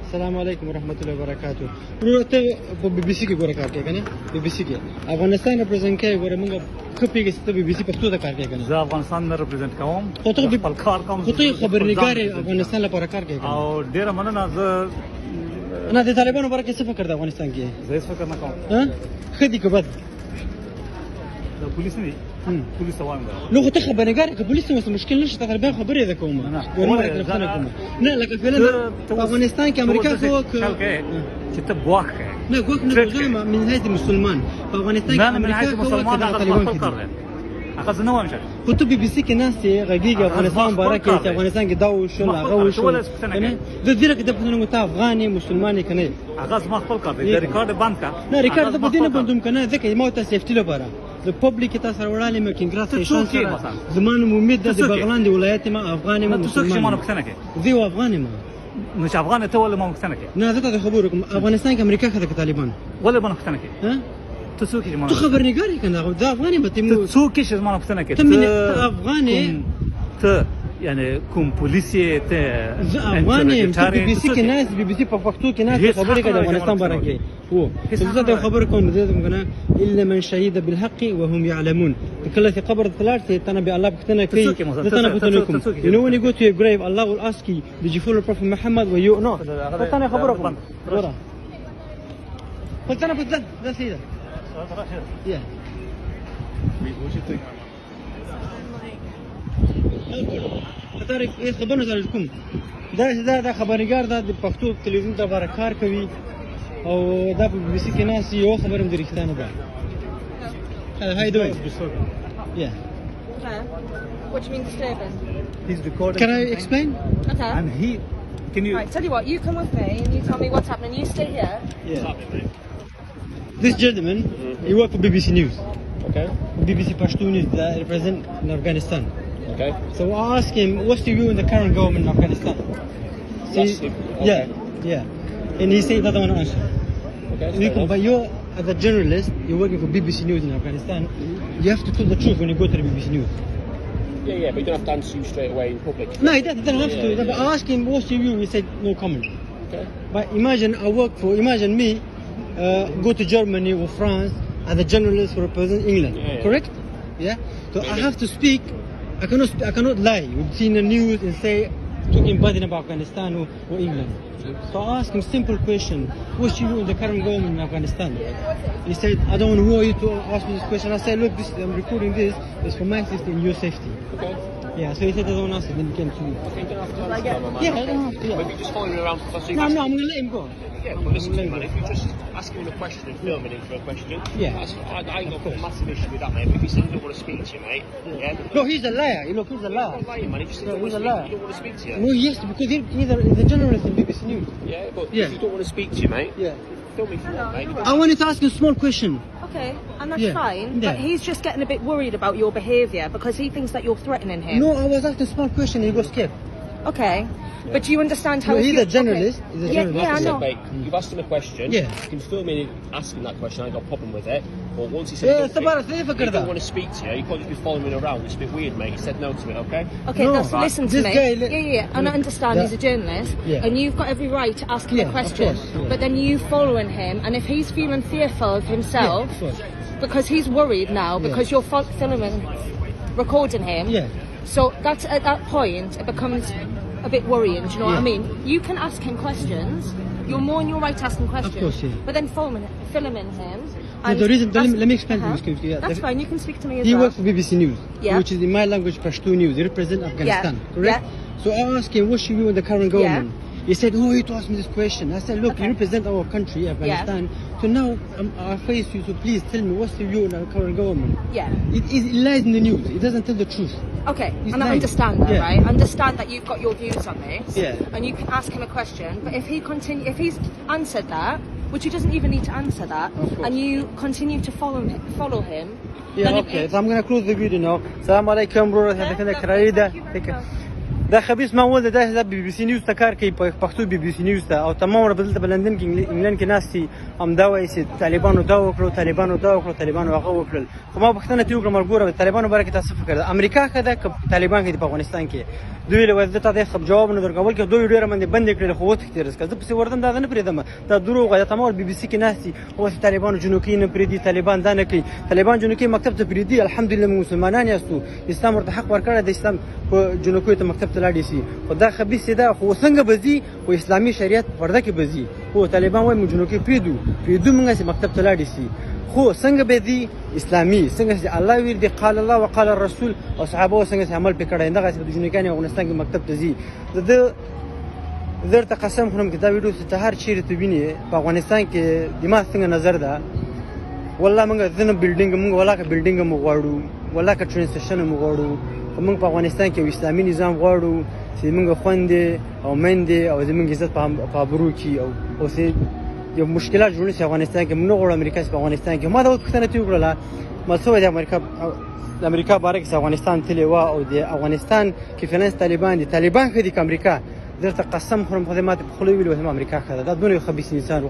السلام علیکم ورحمۃ اللہ وبرکاتہ. ورو ته په بي بي سي کې ګوره کار کوي کنه؟ بي بي سي کې افغانستان ریپرزینټ کوي. ګوره موږ خپېږي چې ته بي بي سي پښتو ته کار کوي کنه؟ زه افغانستان نه ریپرزینټ کوم. خو ته خپل کار کوم. خو ته خبرنګار افغانستان لپاره کار کوي کنه؟ او ډیره مننه. زه نه د طالبانو باره کې څه فکر د افغانستان کې؟ زه هیڅ فکر نه کوم. ها ښه دي که بد؟ د پولیس نه دي. پولیس ته وایم نو خو ته خبرنګار که پولیس ته څه مشکل نشته تقریبا خبرې ده کوم نه لکه فعلا په افغانستان کې امریکا خو چې ته ګواښ کوې نه ګواښ نه کوم من حیث مسلمان په افغانستان کې امریکا خو طالبان کې هغه زه نه وایم خو ته بي بي سي کې ناست یې غږېږي افغانستان باره کې چې افغانستان کې دا وشول هغه وشول زه ډېره کې د پوښتنه ته افغان یې مسلمان یې که نه یې هغه زما خپل کار دی. د ریکارډ بند کړه. نه ریکارډ زه په دې نه بندوم که نه ځکه ما ته سیفټي لپاره د پبلیک ته سره وړاندې مې کنګراسټیشن سره زما نوم امید ده د بغلان د ولایت یم افغان یم مسلمان یم. زه یو افغان یم. نو چې افغان ته ولې ما پوښتنه کوې؟ نه زه ته خبر وکړم افغانستان کې امریکا ښه ده که طالبان؟ ولې ما پوښتنه کوې؟ ته څوک یې؟ ته خبرنګار یې که نه؟ زه افغان یم. ته څوک یې چې زما نه پوښتنه کوې؟ ته افغان یې؟ ته یعنې کوم پولیس یې؟ ته زه افغان یم. ته بي بي سي کې ناست بي بي سي په پښتو کې ناست خبرې کوي د افغانستان باره کې هو زه ته خبره کوم زه ته کنه الا من شهد بالحق وهم يعلمون. کله چې قبر ته لاړ شې ته نه به الله پوښتنه کوي ته نه پوښتنه کوم. You know when you go to your grave Allah will ask you did you follow Prophet Muhammad or you no ته نه خبره کوم ورا پوښتنه دا سیده yeah what you think تعرف ايه خبرنا سره کوم دا خبرنګار دا د پښتو تلویزیون لپاره کار کوي او دا په بي بي سي کې ناست یو خبره مې رښتانه ده. How you doing? Yeah. Okay. What do you mean disturbing? He's recording. Can I explain? Okay. And he can you Right, tell you what, you come with me and you tell me what's happening. You stay here. Yeah. This gentleman, he works for BBC News. Okay. BBC Pashto News that represent in Afghanistan. Okay. So I asked him, what's your view on the current government in Afghanistan? Okay. Yeah. And he said he doesn't want to answer. Okay. But you're, as a journalist, you're working for BBC News in Afghanistan. You have to tell the truth when you go to the BBC News. Yeah, but you don't have to answer you straight away in public. No, he doesn't have to. But I asked him, what's your view? He said, no comment. Okay. But imagine me go to Germany or France as a journalist who represents England. Yeah. Correct? Yeah. So I have to speak. I cannot lie. We've seen the news and say talking bad about Afghanistan or England. So I asked him simple question: what's your view on the current government in Afghanistan? He said, I don't know who are you to ask me this question. I said, look, I'm recording this. It's for my safety and your safety. Okay. Yeah. So he said, I don't answer. Then he came to me. Okay, you don't have to answer. Yeah, I don't have to. Yeah. Maybe just following around for No, I'm going to let him go. Yeah, but listen to me, man. If you just asking him a question and filming him for a question, Yeah. I ain't got a massive issue with that, mate. But if he said he don't want to speak to you, mate, No, he's a liar. You look, he's a liar. He's not lying, man. He just said He's a he liar. don't want to speak to you. No, yes, because he's a journalist in BBC News. Yeah, but Yeah. if you don't want to speak to you, mate, Yeah. film me for that, mate. I wanted to ask you a small question. Okay, and that's Yeah. fine. Yeah. But he's just getting a bit worried about your behaviour because he thinks that you're threatening him. No, I was asking a small question. He got scared. Okay. But do you understand how? No, if he's you- a journalist. Okay. He's a Yeah, journalist. yeah, I Listen, know. mate, you've asked him a question. Yeah. You can film me asking that question. I ain't got a problem with it. But once he said Yeah, he it's about he don't want to speak to you, you can't just be following me around. It's a bit weird, mate. He said no to it, okay? Okay, No, that's, listen to this me. guy Yeah. And I understand he's a journalist, Yeah. and you've got every right to ask him Yeah, a of question. course, yeah. But then you following him, and if he's feeling fearful of himself, Yeah, of course. because he's worried now, because you're filming, recording him. Yeah. So that's at that point it becomes a bit worrying. Do you know what I Yeah. mean? You can ask him questions. You're more in your right to ask him questions. course, yeah. But then filming him. No, the reason, let me explain Uh-huh. to you. That's fine. You can speak to me as He well. works for BBC News, Yeah. which is in my language Pashto News. He represents Afghanistan, correct? Yeah. So I asked him, what's your view on the current government? He said, who are you to ask me this question? I said, look, Okay. you represent our country, Afghanistan. So now I face you, so please tell me, what's your view on our current government? Yeah. It lies in the news. It doesn't tell the truth. Okay, He's and I lying. understand that, Yeah. right? I understand that you've got your views on this. Yeah. And you can ask him a question, but if he's answered that, which he doesn't even need to answer that, Of course. and you continue to follow him. Yeah, then okay. So I'm going to close the video now. Assalamu alaikum, bro. Have a good day. Thank you very much. دا خبيث ما ولد دا بي بي سي نيوز ته کار کوي په پښتو بي بي سي نيوز ته او تمام ور بدلته بلندن کې انګلند کې ناستي هم دا وایي چې طالبانو دا وکړو طالبانو هغه وکړل خو ما پښتنه تی وکړم ګوره طالبانو باره کې تاسو فکر ده امریکا کده طالبان کې په افغانستان کې دوی له وځه ته خب جواب نه درکول کې دوی ډیره باندې بند کړل خو وخت تیر اسکه زه په وردم دا نه پریدم دا دروغ یا تمام بي بي سي کې ناستي او طالبانو جنوکي نه پریدي طالبان دا نه کوي طالبان جنوکي مکتب ته پریدي الحمدلله مسلمانان یاستو اسلام ورته حق ورکړی د اسلام په جنوکي ته مکتب ته لاړ شي خو دا خبيث ده خو څنګه بزي خو اسلامي شریعت ورده کې بزي خو طالبان وايي جنوکي پریدو موږ چې مکتب ته لاړ شي خو څنګه به دي اسلامي څنګه چې الله ویل دی قال الله وقال الرسول او صحابه څنګه عمل پکړای نه غاښ د جنوکي افغانستان کې مکتب ته زی د درته قسم خورم چې دا ویډیو ته هر چیرې ته ویني په افغانستان کې دماغ څنګه نظر ده والله موږ ځنه بلډینګ موږ ولاکه بلډینګ مو غواړو ولاکه ټرین سټیشن مو غواړو موږ په افغانستان کې اسلامي نظام غواړو چې موږ خوندې او مندې او زموږ عزت په ابرو کې او چې یو مشکلات جوړ شي افغانستان کې موږ غواړو امریکا په افغانستان کې ما دا پوښتنه تی وکړه ما څه د امریکا باره کې افغانستان تللی و او د افغانستان کې فلانس طالبان کې د امریکا درته قسم خورم خدمات په خلوی ویلو هم امریکا خده دا دونه خبيث انسان